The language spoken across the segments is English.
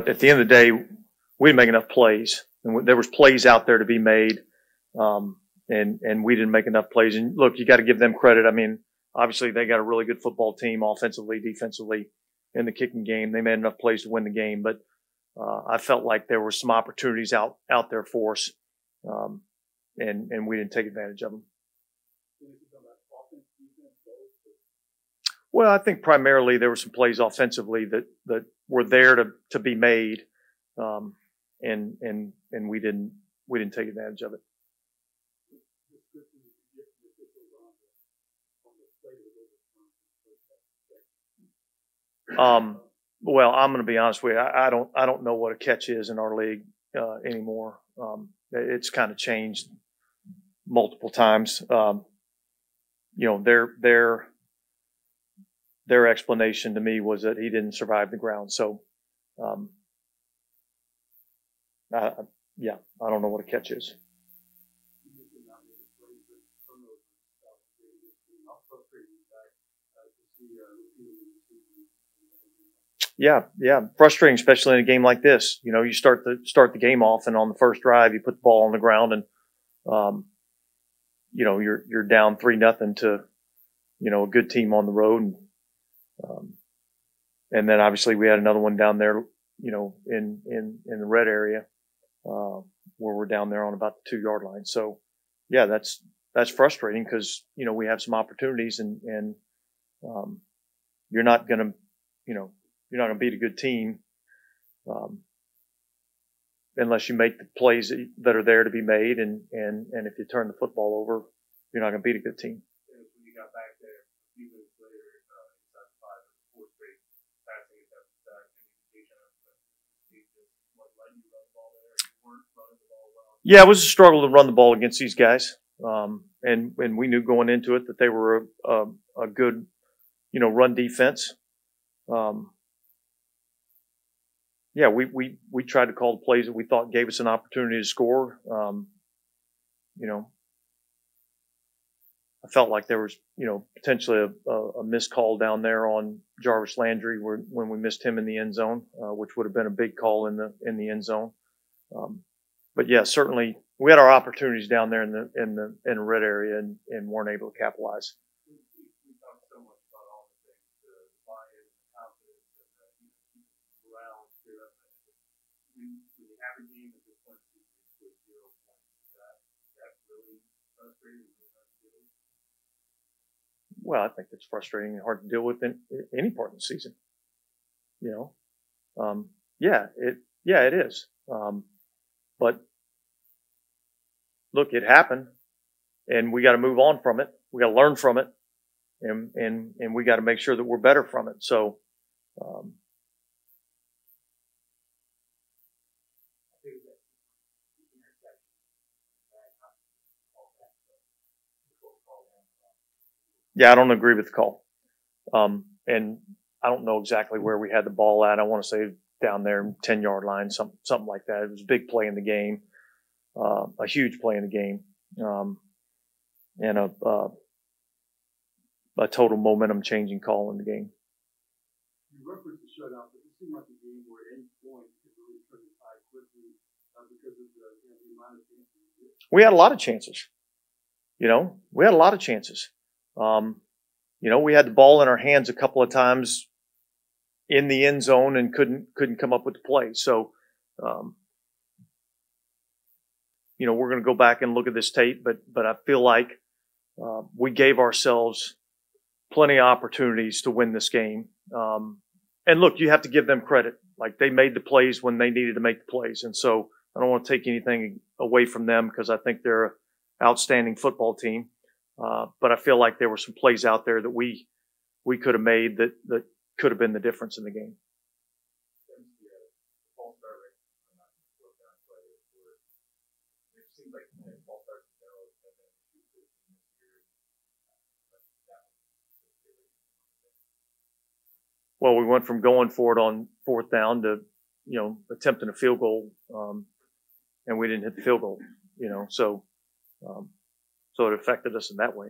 At the end of the day, we didn't make enough plays, and there was plays out there to be made, and we didn't make enough plays. And look, you got to give them credit. I mean, obviously they got a really good football team, offensively, defensively, in the kicking game. They made enough plays to win the game, but I felt like there were some opportunities out there for us, and we didn't take advantage of them. Well, I think primarily there were some plays offensively that were there to be made, and we didn't take advantage of it. Well, I'm going to be honest with you. I don't know what a catch is in our league anymore. It's kind of changed multiple times. Their explanation to me was that he didn't survive the ground. So, I don't know what a catch is. Yeah. Frustrating, especially in a game like this. You start the game off, and on the first drive, you put the ball on the ground, and you're down 3-0 to a good team on the road, and then obviously we had another one down there, in the red area, where we're down there on about the 2-yard line. So, yeah, that's frustrating because we have some opportunities, and you're not gonna beat a good team unless you make the plays that are there to be made, and if you turn the football over, you're not gonna beat a good team. When you got back there a few minutes later, inside the 5 or 4 straight passing attempts, any indication of letting you run the ball there, or you weren't running the ball well? Yeah, it was a struggle to run the ball against these guys, and we knew going into it that they were a good run defense. Yeah, we tried to call the plays that we thought gave us an opportunity to score. I felt like there was, potentially a missed call down there on Jarvis Landry when we missed him in the end zone, which would have been a big call in the end zone. But yeah, certainly we had our opportunities down there in the red area and weren't able to capitalize. We talked so much about all the things, the buy-in, the confidence, and keeping morale and spirit up. When you have a game at this point, with 0 points, that really frustrating. Well, I think it's frustrating and hard to deal with in any part of the season. It is. But look, it happened, and we got to move on from it. We got to learn from it, and we got to make sure that we're better from it. So, yeah, I don't agree with the call. And I don't know exactly where we had the ball at. I want to say down there, 10-yard line, something like that. It was a big play in the game, a huge play in the game, and a total momentum changing call in the game. You referenced the shutout, but it seemed like a game where at any point you could really turn the tide quickly because of the amount of chances. We had a lot of chances. We had a lot of chances. We had the ball in our hands a couple of times in the end zone and couldn't come up with the play. So, we're going to go back and look at this tape, but I feel like we gave ourselves plenty of opportunities to win this game. And look, you have to give them credit. Like, they made the plays when they needed to make the plays. And so I don't want to take anything away from them because I think they're an outstanding football team. But I feel like there were some plays out there that we could have made that could have been the difference in the game. Well, we went from going for it on 4th down to, attempting a field goal, and we didn't hit the field goal, so it affected us in that way.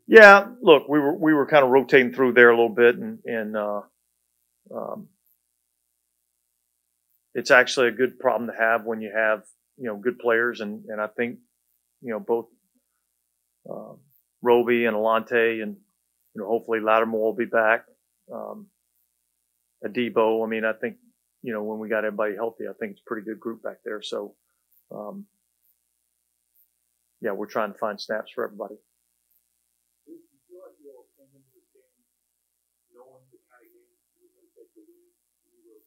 Yeah, look, we were kind of rotating through there a little bit, and um, it's actually a good problem to have when you have good players, and I think both um, Roby and Alante, and hopefully Lattimore will be back. Um, Adebo, I mean, I think when we got everybody healthy, I think it's a pretty good group back there. So um, yeah, we're trying to find snaps for everybody. Do you feel like you all came into this game knowing the kind of game you were going to take the win? You were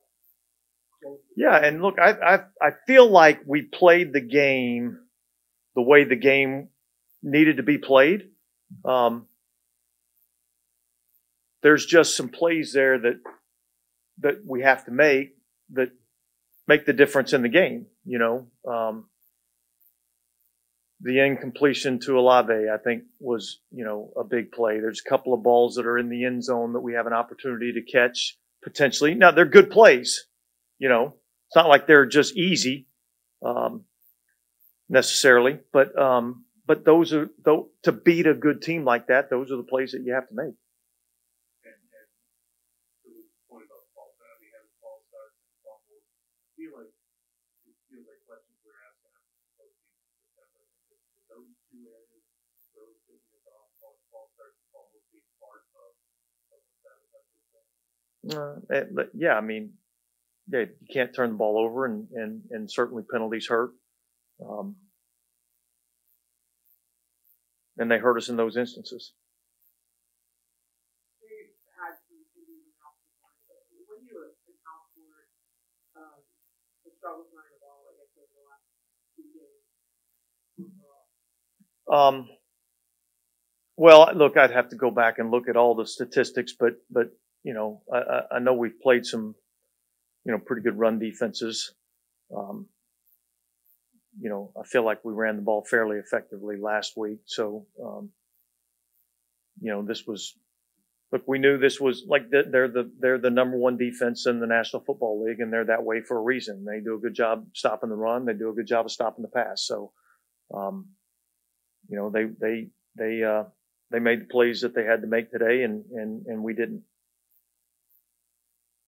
close to Yeah, and look, I feel like we played the game the way the game needed to be played. Um, there's just some plays there that we have to make that make the difference in the game. The incompletion to Olave, I think, was a big play. There's a couple of balls that are in the end zone that we have an opportunity to catch potentially. Now they're good plays. It's not like they're just easy necessarily, but those are to beat a good team like that. Those are the plays that you have to make. and to the point about the false start, I mean, having false starts and fumbles, I feel like it feels like questions we're asking after the postseason in September. Those two areas, those things off false starts and fumbles being part of that effective thing. But yeah, I mean, yeah, you can't turn the ball over, and certainly penalties hurt. And they hurt us in those instances. They had some injuries and out but when you account for the struggles running the ball, I guess over the last few games. Well, look, I'd have to go back and look at all the statistics, but I know we've played some pretty good run defenses. I feel like we ran the ball fairly effectively last week. So, this was, look, we knew this was like they're the number one defense in the National Football League, and they're that way for a reason. They do a good job stopping the run. They do a good job of stopping the pass. So, they made the plays that they had to make today, and we didn't.